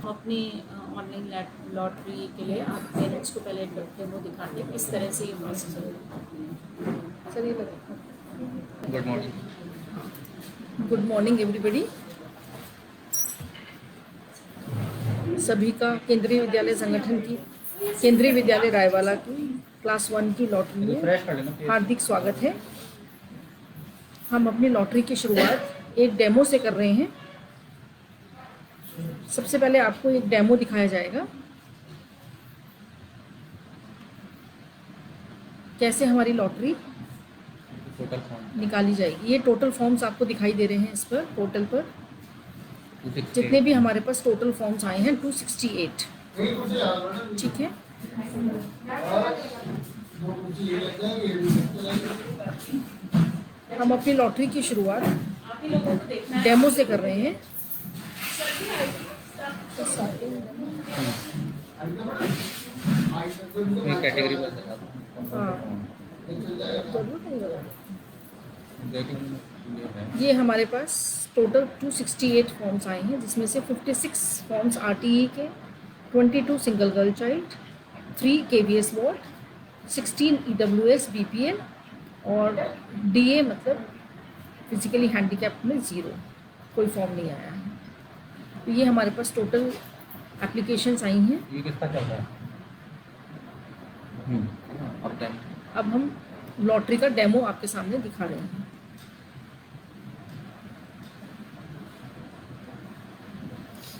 हम अपनी online lottery के लिए आप पेरेंट्स को पहले डेमो दिखाते हैं किस तरह से ये प्रोसेस होगा। सर ये बताइए। Good morning. Good morning everybody. सभी का केंद्रीय विद्यालय संगठन की केंद्रीय विद्यालय रायवाला की क्लास 1 की लॉटरी में हार्दिक स्वागत है। हम अपनी लॉटरी की शुरुआत एक डेमो से कर रहे हैं। सबसे पहले आपको एक डेमो दिखाया जाएगा कैसे हमारी लॉटरी निकाली जाएगी। ये टोटल फॉर्म्स आपको दिखाई दे रहे हैं इस पर पोर्टल पर। जितने भी हमारे पास टोटल फॉर्म्स आए हैं 268, ठीक है। हम अपनी लॉटरी की शुरुआत डेमो से कर रहे हैं। कैटेगरी ये हमारे पास टोटल 268 फॉर्म्स आए हैं, जिसमें से 56 फॉर्म्स आरटीई के, 22 single girl child, 3 KVS ward, 16 EWS BPL और डीए मतलब फिजिकली हैंडीकैप्ड में 0, कोई फॉर्म नहीं आया है। तो ये हमारे पास टोटल एप्लीकेशंस आई हैं। ये किसका चल रहा है? अब हम लॉटरी का डेमो आपके सामने दिखा रहे हैं।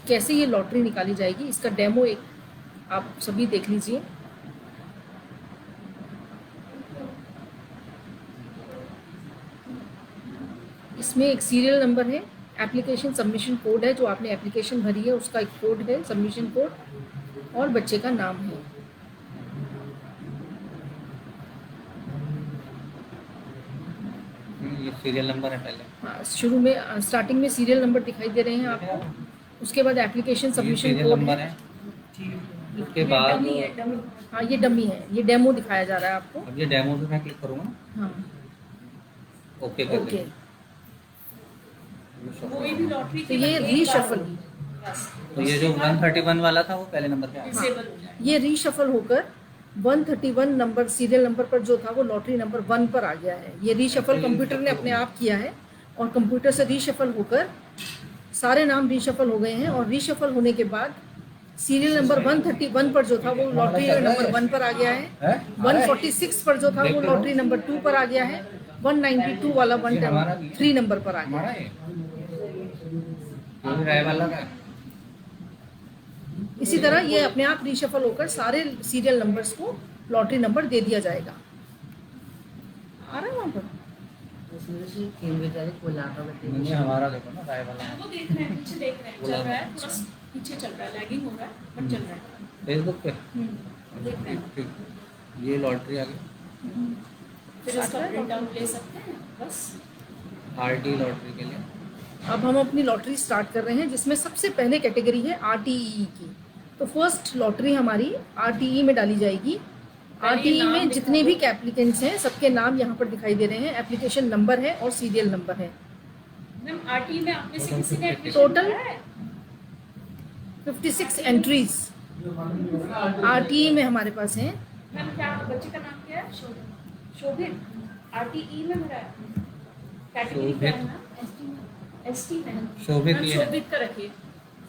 कैसे ये लॉटरी निकाली जाएगी इसका डेमो एक आप सभी देख लीजिए। इसमें एक सीरियल नंबर है, एप्लीकेशन सबमिशन कोड है, जो आपने एप्लीकेशन भरी है उसका एक कोड है, सबमिशन कोड, और बच्चे का नाम है। ये सीरियल नंबर है पहले। हाँ, शुरू में स्टार्टिंग में सीरियल नंबर दिखाई दे रहे हैं आपको। उसके बाद एप्लीकेशन सबमिशन कोड नंबर है। उसके बाद हाँ ये डमी है, ये डेमो दिखाया जा रहा है आपको। अब ये डेमो पे मैं क्लिक करूँगा। हाँ ओके कर ओके। कोई भी लॉटरी तो ये रीशफल, तो ये जो 131 वाला था वो पहले नंबर पे आया। ये रीशफल होकर 131 नंबर सीरियल नंबर पर जो था वो लॉटरी नंबर 1 पर आ गया है। ये रीशफल कंप्यूटर ने अपने आप किया है और कंप्यूटर से रीशफल होकर सारे नाम रीशफल हो गए हैं। और रीशफल होने के बाद सीरियल नंबर 131 पर जो था वो लॉटरी नंबर 1 पर आ गया है। 146 पर जो था वो लॉटरी नंबर 2 पर आ गया है। 192 वाला 103 नंबर पर आ गया है। इसी तरह ये अपने आप रीशफल होकर सारे सीरियल नंबर्स को लॉटरी नंबर दे दिया जाएगा। आ रहा है वहाँ पर नहीं, हमारा देखो ना राय वाला वो देख रहे हैं, पीछे देख रहे हैं, चल रहा है, थोड़ा पीछे चल रहा है, लैगिंग हो रहा है बट चल रहा है फेसबुक पे। देख रहे हैं। ठीक, ये लॉटरी आ गई। फिर उसका प्रिंट आउट ले सकते हैं बस। आरटी लॉटरी के लिए अब हम अपनी लॉटरी स्टार्ट कर रहे हैं, जिसमें सबसे पहले कैटेगरी है आरटीई की। तो फर्स्ट लॉटरी हमारी आरटीई में डाली जाएगी। आरटीई में जितने भी एप्लीकेंट्स हैं सबके नाम यहाँ पर दिखाई दे रहे हैं, एप्लीकेशन नंबर है और सीरियल नंबर है। मैम आरटीई में आपने से किसी ने टोटल 56 एंट्रीज आरटीई में हमारे पास हैं। मैम क्या बच्चे का नाम क्या है? शोभित। आरटीई में भरा है, कैटेगरी क्या है ना? एसटी में। शोभित ये है। शोभित का रखिए।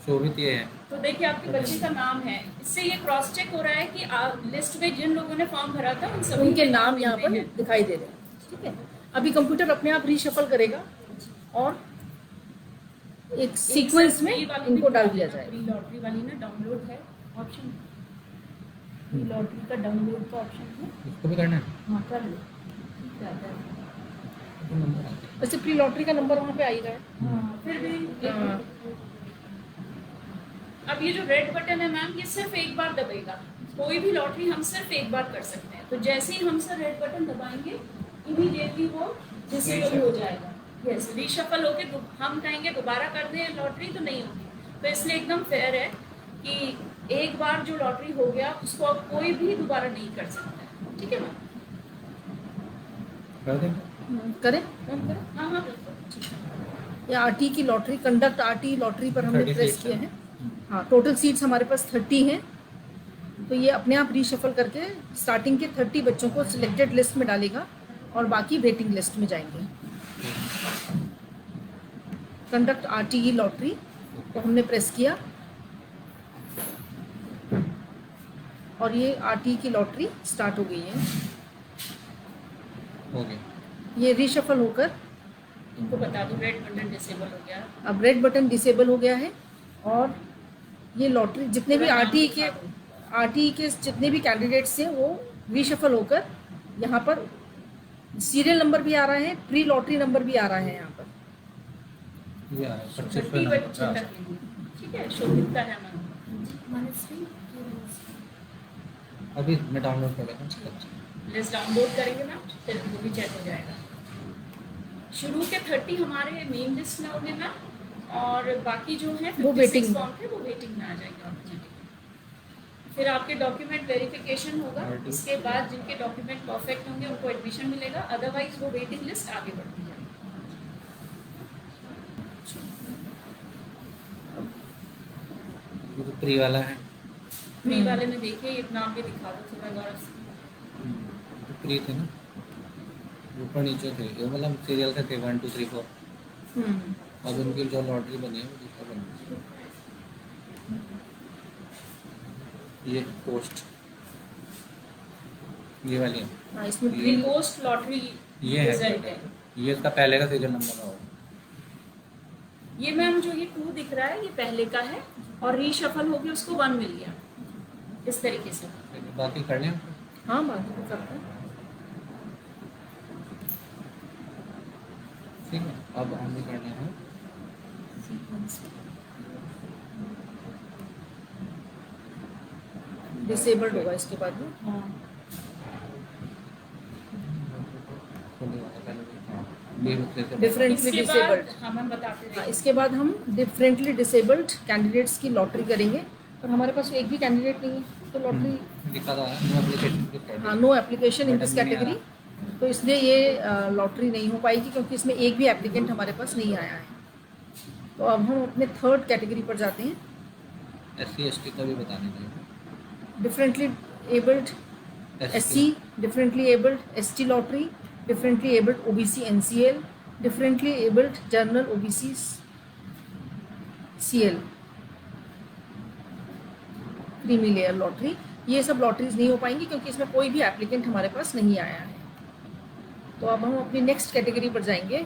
शोभित ये है। तो देखिए आपके बच्चे का नाम है, इससे ये क्रॉस चेक हो रहा है कि लिस्ट में जिन लोगों ने फॉर्म भरा था उन सभी उनके नाम यहाँ पर दिखाई दे रहे हैं, ठीक है। अभी कंप्यूटर अपने आप रीशफल करेगा और एक सीक्वेंस में इनको डाल दिया जाएगा। प्री लॉटरी वाली ना डाउनलोड है ऑप्शन, प्री लॉटरी का डाउनलोड का ऑप्शन है, इसको भी करना है। हाँ कर लो। वैसे प्री लॉटरी का नंबर वहाँ पे आ ही रहा है। हाँ, फिर भी हाँ। अब ये जो रेड बटन है मैम, ये सिर्फ एक बार दबेगा। कोई भी लॉटरी हम सिर्फ एक बार कर सकते हैं। तो जैसे ही हम सर रेड बटन दबाएंगे इमीडिएटली वो डिसेबल हो जाएगा। यस, रीशफल होके हम कहेंगे दोबारा कर दें लॉटरी तो नहीं होगी। तो इसलिए एकदम फेयर है कि एक बार जो लॉटरी हो गया उसको अब कोई भी दोबारा नहीं कर सकता है। ठीक है मैम? कर दें। करें हाँ हाँ बिल्कुल। ये आरटी की लॉटरी, कंडक्ट आरटी लॉटरी पर हमने 36 प्रेस किया है। हाँ, टोटल सीट्स हमारे पास 30 हैं, तो ये अपने आप रीशफल करके स्टार्टिंग के 30 बच्चों को सिलेक्टेड लिस्ट में डालेगा और बाकी वेटिंग लिस्ट में जाएंगे। कंडक्ट RTE लॉटरी, तो हमने प्रेस किया और ये RTE की लॉटरी स्टार्ट हो गई है। हो गया। ये रीशफल होकर इनको बता दो रेड बटन डिसेबल हो गया। अब रेड बटन डिसेबल हो गया है और ये लॉटरी जितने भी RTE के जितने भी कैंडिडेट्स हैं वो रीशफल होकर यहाँ पर सीरियल नंबर भी आ रहा है, प्री लॉटरी नंबर भी आ रहा है यहाँ पर। ये आ रहा है 25 पे 30 नंबर बच्चे पे। तक लेंगे, ठीक है। शोभिता है मैम, अभी मैं डाउनलोड कर लेता हूँ। लिस्ट डाउनलोड करेंगे मैम, फिर वो भी चेक हो जाएगा। शुरू के 30 हमारे मेन लिस्ट में होंगे मैम, और बाकी जो है वो waiting 56 में। फॉर्म थे वो वेटिंग में आ जाएंगे ऑटोमेटिकली। फिर आपके डॉक्यूमेंट वेरिफिकेशन होगा, उसके बाद जिनके डॉक्यूमेंट परफेक्ट होंगे उनको एडमिशन मिलेगा, अदरवाइज वो वेटिंग लिस्ट आगे बढ़ती जाएगी। ये तो प्री वाला है। प्री वाले में देखिए ये नाम भी दिखा दो थोड़ा गौरव से। तो प्री थे ना, ऊपर नीचे थे, ये मतलब सीरियल के थे 1 2 3 4। अब इनकी जो लॉटरी बनी है वो दूसरा बनी है। ये पोस्ट, ये वाली है। हाँ, इसमें ये- प्री पोस्ट लॉटरी ये है। रिजल्ट है ये इसका पहले का सीरियल नंबर होगा। ये मैम। जो ये 2 दिख रहा है ये पहले का है, और रीशफल हो गया उसको 1 मिल गया, इस तरीके से। बाकी कर लें। हाँ, बाकी तो करते हैं। ठीक है, अब हम भी करने हैं डिसेबल्ड होगा इसके बाद में। डिफरेंटली इसके डिसेबल्ड। बाद हम बताते हाँ, रहिए। इसके बाद हम डिफरेंटली डिसेबल्ड कैंडिडेट्स की लॉटरी करेंगे, और हमारे पास एक भी कैंडिडेट नहीं है तो लॉटरी दिखा रहा है नो एप्लीकेशन। हाँ, no application in this category, तो इसलिए ये लॉटरी नहीं हो पाएगी क्योंकि इसमें एक भी एप्लीकेंट हमारे पास नहीं आया है। तो अब हम अपने थर्ड कैटेगरी पर जाते हैं। SC ST का भी बता दीजिए। Differently abled SC, differently abled ST lottery, differently abled OBC NCL, differently abled general OBC CL, creamy layer lottery. ये सब लॉटरीज नहीं हो पाएंगी क्योंकि इसमें कोई भी एप्लीकेंट हमारे पास नहीं आया है। तो अब हम अपनी नेक्स्ट कैटेगरी पर जाएंगे।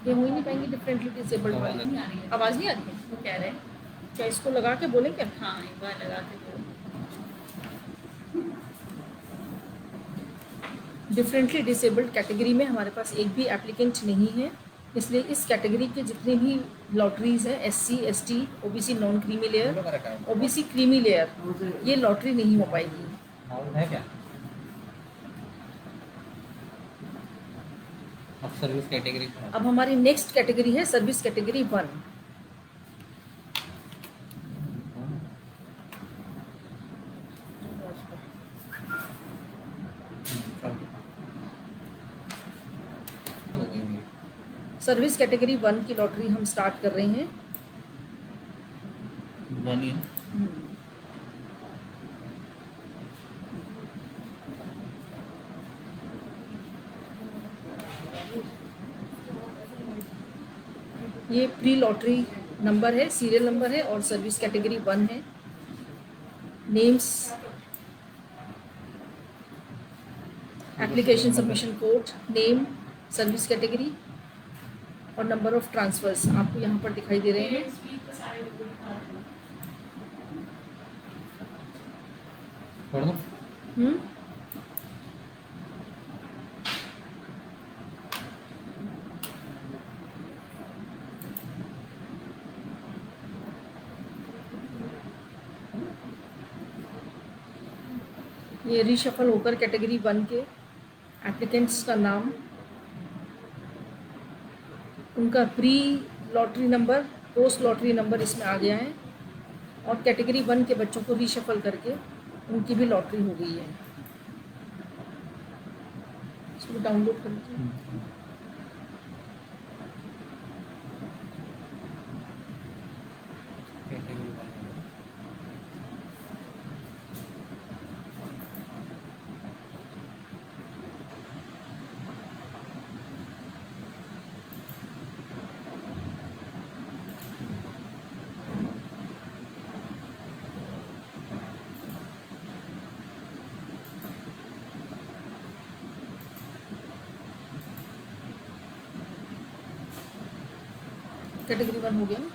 ये हो ही नहीं पाएंगी डिफरेंटली डिसेबल्ड वाली। नहीं आ रही है, आवाज़ नहीं आ रही है? वो कह रहे हैं। क्या इसको लगा के बोलें क्या? हाँ, एक बार लगा के दो। डिफरेंटली डिसेबल्ड कैटेगरी में हमारे पास एक भी एप्लीकेंट नहीं है, इसलिए इस कैटेगरी के जितने भी लॉटरीज हैं SC ST OBC non creamy layer, OBC creamy layer, ये लॉटरी नहीं हो पाएगी। मालूम है क्या? अब सर्विस कैटेगरी अब हमारी नेक्स्ट कैटेगरी है सर्विस कैटेगरी 1। सर्विस कैटेगरी 1 की लॉटरी हम स्टार्ट कर रहे हैं। बनी ये प्री लॉटरी नंबर है, सीरियल नंबर है और सर्विस कैटेगरी 1 है। Names, application submission code, name, service category और नंबर ऑफ ट्रांसफर्स आपको यहाँ पर दिखाई दे रहे हैं। Parents भी तो सारे लोग दिखा रहे हैं। पढ़ दो। हम्म, ये रीशफल होकर कैटेगरी 1 के एप्लीकेंट्स का नाम, उनका pre lottery number, post lottery number इसमें आ गया है, और कैटेगरी 1 के बच्चों को रीशफल करके उनकी भी लॉटरी हो गई है। इसको डाउनलोड कर लीजिए। कैटेगरी 1 कैटेगरी 1 हो गया ना।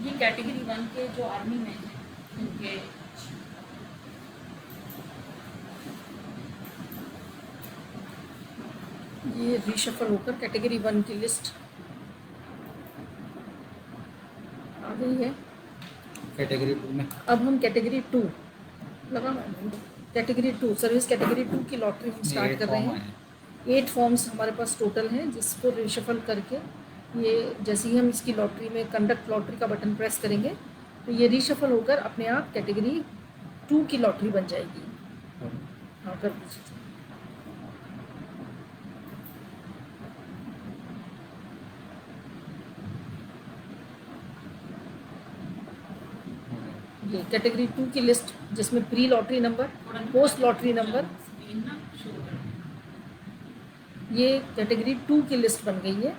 ये कैटेगरी 1 के जो आर्मी में हैं उनके ये रीशफल होकर कैटेगरी 1 की लिस्ट आ गई है। कैटेगरी 2 में अब हम कैटेगरी 2 लगा कैटेगरी 2 सर्विस कैटेगरी 2 की लॉटरी हम स्टार्ट कर रहे हैं। 8 फॉर्म्स हमारे पास टोटल हैं, जिसको रिशफल करके ये जैसे ही हम इसकी लॉटरी में कंडक्ट लॉटरी का बटन प्रेस करेंगे तो ये रीशफल होकर अपने आप कैटेगरी 2 की लॉटरी बन जाएगी। हाँ कर दीजिए। ये कैटेगरी 2 की लिस्ट जिसमें pre lottery number, post lottery number, ये कैटेगरी 2 की लिस्ट बन गई है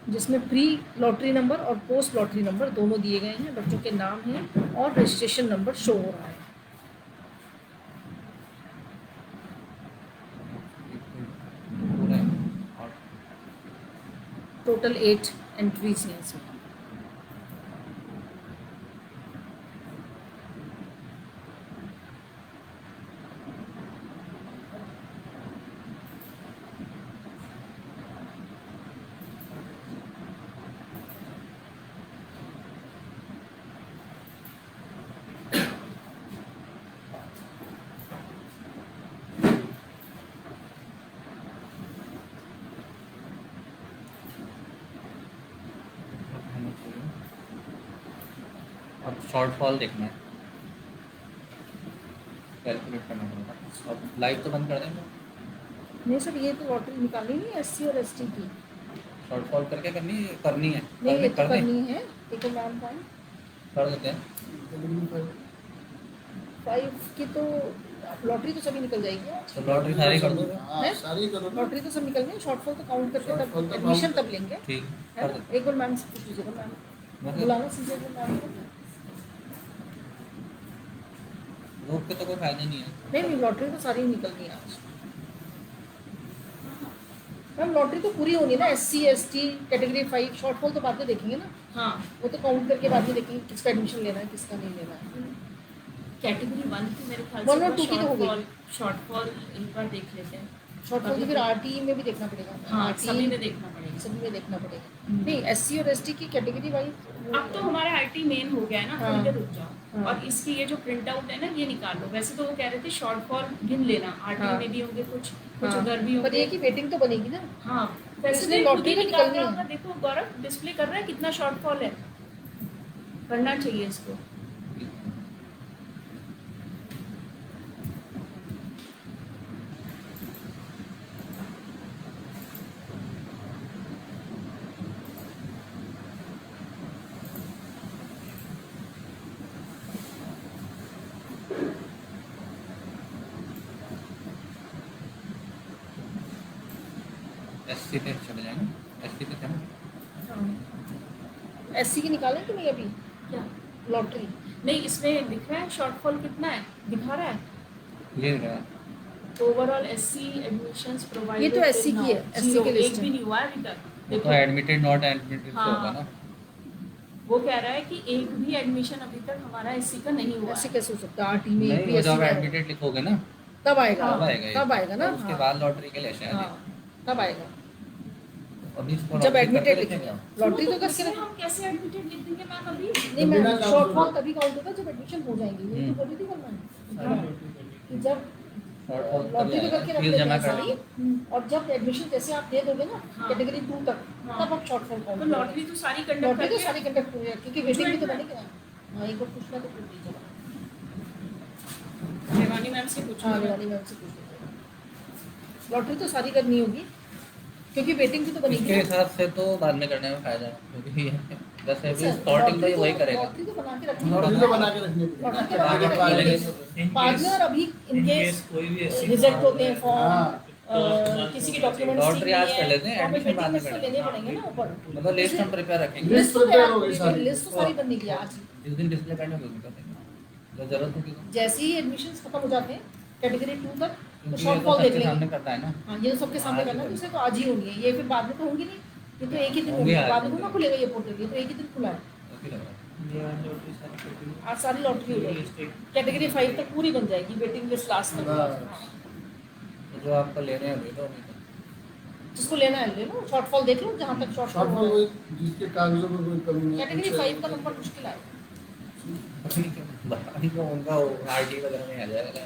जिसमें प्री लॉटरी नंबर और पोस्ट लॉटरी नंबर दोनों दिए गए हैं। बच्चों के नाम हैं और रजिस्ट्रेशन नंबर शो हो रहा है। टोटल 8 एंट्रीज हैं इसमें। अब शॉर्टफॉल देखना है, कैलकुलेट करना पड़ेगा। अब लाइव तो बंद कर देंगे, नहीं सर, ये तो लॉटरी निकालनी नहीं है SC और ST की। शॉर्टफॉल करके करनी है नहीं ये तो कर दें, करनी है। देखो मैम पॉइंट कर देते हैं। 5 की तो लॉटरी तो सभी निकल जाएगी। तो लॉटरी सारी कर दो, हैं? सारी करो ना। लॉटरी तो सब निकल गई, शॉर्टफॉल तो काउंट करके Shortfall तब तो एडमिशन count तब लेंगे। ठीक है कर ना? देते एक बार मैम से पूछ लीजिएगा, मैम बुलाना सीधे मैम को। रोक के तो कोई फायदा नहीं है। नहीं लॉटरी तो सारी निकल गई आज। मैम लॉटरी तो पूरी होनी है ना। SC ST कैटेगरी 5 शॉर्टफॉल तो बाद में देखेंगे ना। हाँ वो तो काउंट करके बाद में देखेंगे किसका एडमिशन लेना है किसका नहीं लेना है। कैटेगरी 1 की मेरे ख्याल One और two की तो हो गई। शॉर्टफॉल एक बार देख लेते हैं। शॉर्टफॉल तो फिर RTE में भी देखना पड़ेगा। हाँ RTE सभी में देखना पड़ेगा। सभी में देखना पड़ेगा। नहीं SC और ST की कैटेगरी वाइज अब तो हमारा IT मेन हो गया है ना, हाँ। थोड़ी देर रुक जाओ। हाँ। और इसकी ये जो प्रिंट आउट है ना ये निकाल लो। वैसे तो वो कह रहे थे शॉर्टफॉल गिन लेना, RT हाँ। में भी होंगे कुछ हाँ। उधर भी पर ये होंगे। की वेटिंग तो बनेगी ना। हाँ वैसे इसलिए तो लॉटरी खुद ही तो निकाल निकलनी रहा है। होगा। देखो गौरव डिस्प्ले कर रहा है कितना शॉर्टफॉल है, करना चाहिए इसको। SC पे चले जाएंगे, SC पे चलो। SC की निकालें कि नहीं अभी क्या लॉटरी? नहीं इसमें दिख रहा है शॉर्टफॉल कितना है, दिखा रहा है ये रहा ओवरऑल SC एडमिशंस प्रोवाइडेड। ये तो SC की है, SC की लिस्ट एक है। भी नहीं हुआ है अभी तक। तो देखो एडमिटेड नॉट एडमिटेड हाँ। होगा ना। वो कह रहा है कि एक भी एडमिशन अभी तक हमारा SC का नहीं हुआ ऐसे है। कैसे हो सकता है? RT में नहीं, भी वो SC जब का है। एडमिटेड लिखोगे ना तब आएगा। तब आएगा ये। तब आएगा ना। उसके हाँ। बाद लॉटरी के लिए शायद हाँ तब आएगा अभी इसको जब lottery एडमिटेड करके लिखेंगे। रखेंगे। लॉटरी तो तो करके उसमें रख- हम कैसे एडमिटेड लिख देंगे मैम अभी? नहीं बिना मैम doubt शॉर्टफॉल होगा। तभी काउंट होगा जब एडमिशन हो जाएंगे। ये तो बोल रही थी कल मैम हाँ। कि जब Shortfall तब लॉटरी तो आएगा, करके रख फीस देते जमा हैं कर सारी, और जब एडमिशन जैसे आप दे दोगे ना हाँ। कैटेगरी 2 तक हाँ। तब आप शॉर्टफॉल तो काउंट लॉटरी तो सारी कंडक्ट लॉटरी तो करके सारी कंडक्ट हो जाएगी क्योंकि वेटिंग भी तो बनेगी ना। हाँ एक बार पूछना तो पूछ लीजिए। रेवानी मैम से पूछो। हाँ रेवानी मैम से पूछ लीजिए। लॉटरी तो सारी करनी होगी क्योंकि वेटिंग भी तो बनेगी इसके ना। हिसाब से तो बाद में करने में फायदा है क्योंकि वैसे भी सर, स्टार्टिंग तो ये वही करेगा। लॉटरी तो बना के रखनी लॉटरी तो बना के रखनी बना के पड़ेगी। रखनी आगे पड़ेगी। बाद में और अभी इनकेस कोई भी ऐसी रिजेक्ट होते हैं हाँ। फॉर्म, किसी के डॉक्यूमेंट्स लॉटरी आज कर लेते हैं, एडमिशन बाद में तो कर लेने लेते पड़ेंगे ना ऊपर। मतलब लिस्ट हम प्रिपेयर रखेंगे। लिस्ट prepare होगी सारी। लिस्ट तो सारी बनेगी आज ही। जिस दिन डिस्प्ले पेंड होगी उस दिन कर देंगे जब जरूरत होगी तो। जैसे ही एडमिशंस खत्म हो जाते हैं कैटेगरी 2 तक तो क्योंकि ये शॉर्टफॉल तो देख सबके सामने लेंगे। करता है ना। हाँ ये तो सबके सामने करना है, दूसरे तो आज ही होनी है, ये फिर बाद में तो होंगी नहीं, ये तो एक ही दिन होंगी होगी, आज। बाद में थोड़ा खुलेगा ये पोर्टल, ये तो एक ही दिन खुला है। ऐसे ही लग रहा है। आज सारी लॉटरी हो जाएगी, कैटेगरी 5 तक पूरी बन जाएगी, वेटिंग लिस्ट लास्ट तक। हाँ। हाँ। तो जो आपको लेने हैं ले लो नहीं तो जिसको लेना है ले लो, शॉर्टफॉल देख लो जहाँ तक शॉर्टफॉल शॉर्टफॉल। कोई जिसके कागजों में कोई कमी नहीं है, कैटेगरी कुछ 5 का नंबर मुश्किल है। उनका आरटी वगैरह में आ जाएगा।